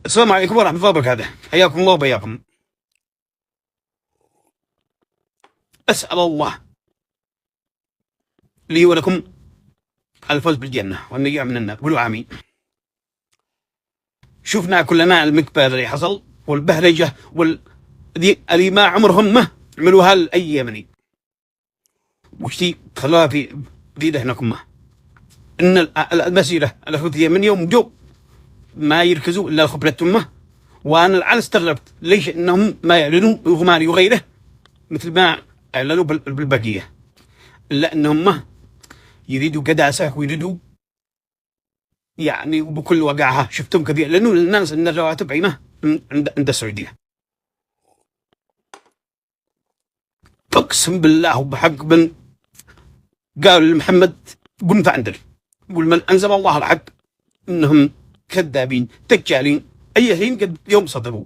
السلام عليكم ورحمة الله وبركاته، حياكم الله وبياكم. أسأل الله لي ولكم الفوز بالجنة والنجاة من النار، قولوا آمين. شفنا كلنا المكبر اللي حصل والبهرجة اللي ما عمرهم ما عملوها الأيامني، وشتي خلوها في ذهنكم إن المسيرة الحوثية من يوم جو ما يركزوا إلا خبرتهم، وأنا الآن استغربت ليش إنهم ما يعلنوا إغماري وغيره مثل ما اعلنوا بالبقيه، الا انهم يريدوا قداسه ويريدوا يعني بكل وقعها. شفتم كثير لانه الناس ان الرواتب عينه عند السعوديه. اقسم بالله وبحق بن قال لمحمد بن فاندر قل من انزل الله الحق انهم كذابين دجالين اي حين قد يوم صدقوا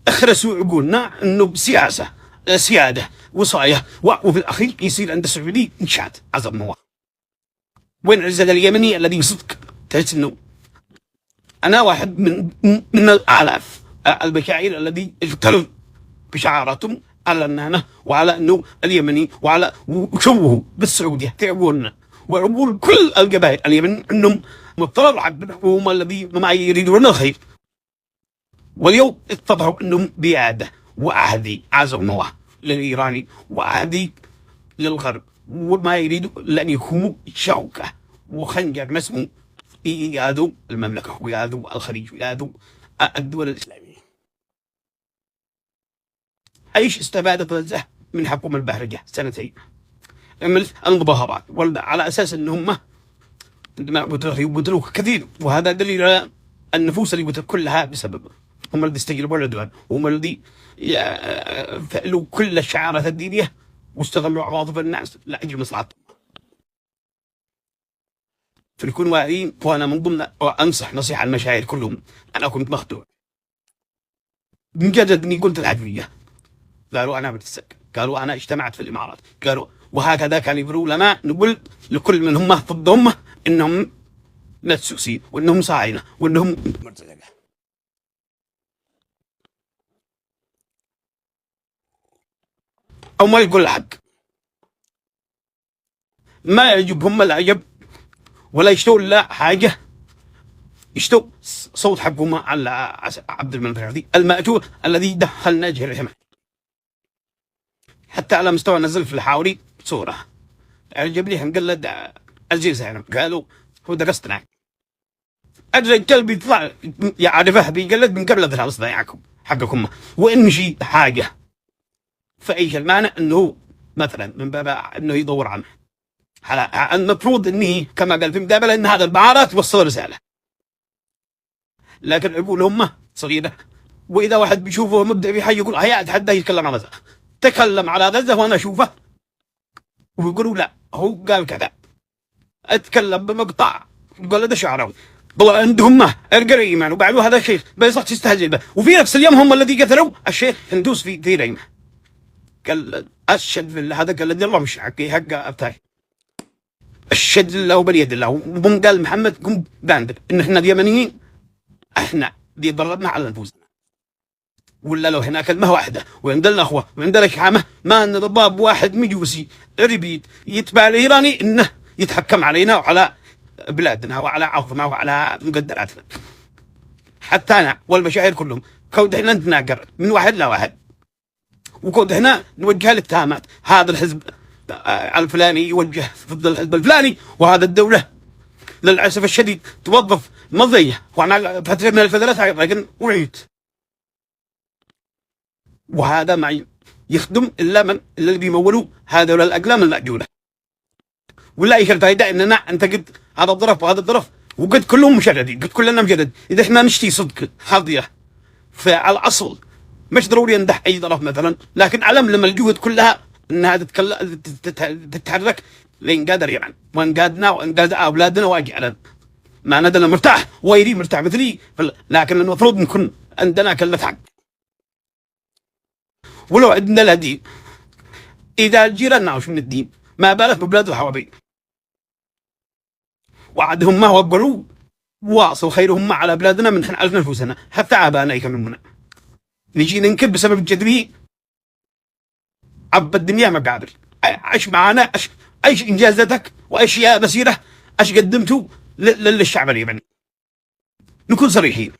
اخرسوا عقولنا انه بسياسه سياده وصايه، وفي الاخير يصير عند السعودي انشاد عظم الله. وين الرجال اليمني الذي صدق تحس انه انا واحد من الالاف البشائر الذي اقتلوا بشعاراتهم على اننا وعلى انه اليمني وعلى وشوهوا بالسعوديه تعبونا وعبور كل القبائل اليمن انهم مضطروا عبد هم الذي ما يريدون الخير، واليوم اتضحوا انهم بياده وعهدي عزم الله للإيراني وعهدي للغرب، وما يريدوا لأن يكونوا شوكة وخنجر مسموم يأذوا المملكة ويأذوا الخليج ويأذوا الدول الإسلامية. ايش استفادت غزة من حكم البهرجة سنتين من المظاهرات على أساس أنهم يبتلوا كثير، وهذا دليل على النفوس اللي كلها بسبب هم الذي استجلبوا العدوان، هم الذي فعلوا كل الشعارات الدينية واستغلوا عواطف الناس لأجل مصلحتهم. فنكون واعيين، وأنا من ضمن أنصح نصيحة المشايخ كلهم. أنا كنت مخدوع من جد إني قلت العدوية، قالوا أنا بتسك، قالوا أنا اجتمعت في الإمارات، قالوا وهكذا كان يبروا لنا نقول لكل من هم ضدهم إنهم مدسوسين وإنهم صاعنة وإنهم مرتزقة. أو ما يقول الحق، ما يعجبهم العجب ولا يشتوا لا حاجة، يشتوا صوت حقهم على عبد المنفذي المأجور الذي دخلنا جريمة. حتى على مستوى نزل في الحاوري صورة عجبني هنقلد الجزائر، قالوا هو درستنا الرجال بيطلع يعرفه بيقلد من قبل ذا صدايعكم حقكم، وإن شيء حاجة فايش المعنى انه مثلا من باب انه يدور عنه المفروض انه كما قال في مقابله ان هذا البعارات توصل رساله، لكن عقولهم صغيره. واذا واحد بيشوفه مبدع في حي يقول هيا اتحدى يتكلم عن غزه، تكلم على غزه وانا اشوفه ويقولوا لا هو قال كذا، اتكلم بمقطع يقول هذا شعراوي والله عندهم ارقى ايمان وبعدوا هذا الشيخ بيصح تستهزئ به، وفي نفس اليوم هم الذي قتلوا الشيخ هندوس في ريمه. قال أشهد بالله هذا قال الله مش حقي حق أبتاي، أشهد الله وباليد الله. وبن قال محمد قم باندر إن إحنا اليمنيين إحنا دي ضربنا على نفوسنا، ولا لو هناك كلمة واحدة وعندنا أخوة وعندنا شحامة ما أن ضباب واحد مجوسي ربيد يتبع الإيراني إنه يتحكم علينا وعلى بلادنا وعلى عظمة وعلى مقدراتنا. حتى أنا والمشاهير كلهم كود إحنا نتناقر من واحد لواحد، وكود هنا نوجه للتهمات، هذا الحزب الفلاني يوجه ضد الحزب الفلاني، وهذا الدولة للأسف الشديد توظف مضية، وأنا فترة من الفترات لكن وعيت، وهذا ما يخدم إلا من اللي بيمولوا هذول الأقلام المأجولة، ولا أي فائدة إننا ننتقد هذا الظرف وهذا الظرف، وقد كلهم مشردين، قد كلنا مجرد. إذا إحنا نشتي صدق حاضية فعلى الأصل مش ضروري يندح أي طرف مثلا، لكن علم لما الجهود كلها أنها تتحرك لين قادر يعني، وإن قادنا وإن قاد أولادنا واجعنا ما ندنا مرتاح ويري مرتاح مثلي، لكن المفروض نكون عندنا كلمة حق. ولو عندنا الهدي إذا جيراننا وش من الدين ما بالك ببلاد الحوابين، وعدهم ما وقروا واصل خيرهم على بلادنا من على نفوسنا، حتى آبائنا يكلمونا. نجي ننكر بسبب الجدري. عب الدنيا مقابل. ايش معانا؟ ايش انجازاتك وايش يا مسيره؟ ايش قدمتوا للشعب اليمني؟ نكون صريحين.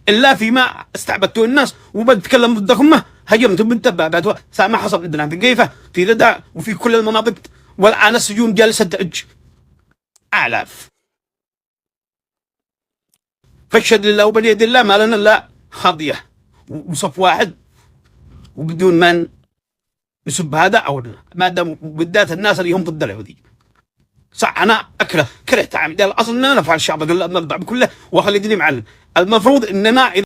الا فيما استعبدتوا الناس وبتكلم ضدكم، هجمتم بالدبابات. ما حصل عندنا في قيفه، في ردع، وفي كل المناطق، والان السجون جالسه تأج آلاف. فاشهد لله وباليد الله ما لنا الا خاضيه وصف واحد، وبدون من يسب هذا او ما دام بالذات الناس اللي هم ضد اليهودي. صح انا كرهت عامل اصلا نفع الشعب، نضع بكله واخلي الدنيا معلم. المفروض اننا